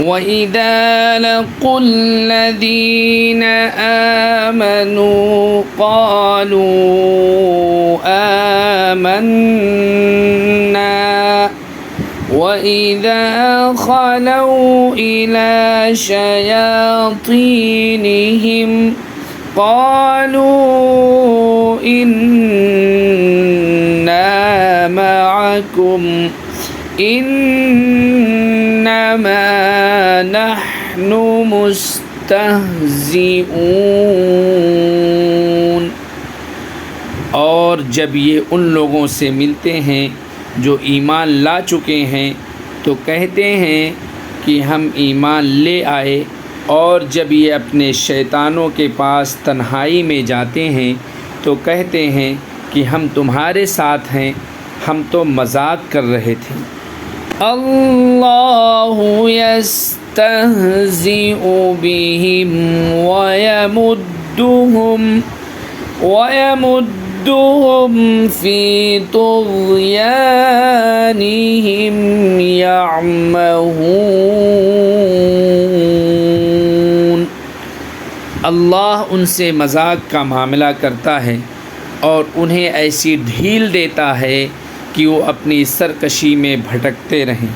وإذا لقوا الذين آمنوا قالوا آمنا وإذا خلوا إلى شياطينهم قالوا إنا معكم إنما نحن मुस्तहज़िऊन। और जब ये उन लोगों से मिलते हैं जो ईमान ला चुके हैं तो कहते हैं कि हम ईमान ले आए, और जब ये अपने शैतानों के पास तन्हाई में जाते हैं तो कहते हैं कि हम तुम्हारे साथ हैं, हम तो मजाक कर रहे थे। अल्लाहु यस्तहज़िउ बिहिम वयमुद्दुहुम फ़ी तुग़यानिहिम यअमहून। अल्लाह उनसे मजाक का मामला करता है और उन्हें ऐसी ढील देता है कि वो अपनी सरकशी में भटकते रहें।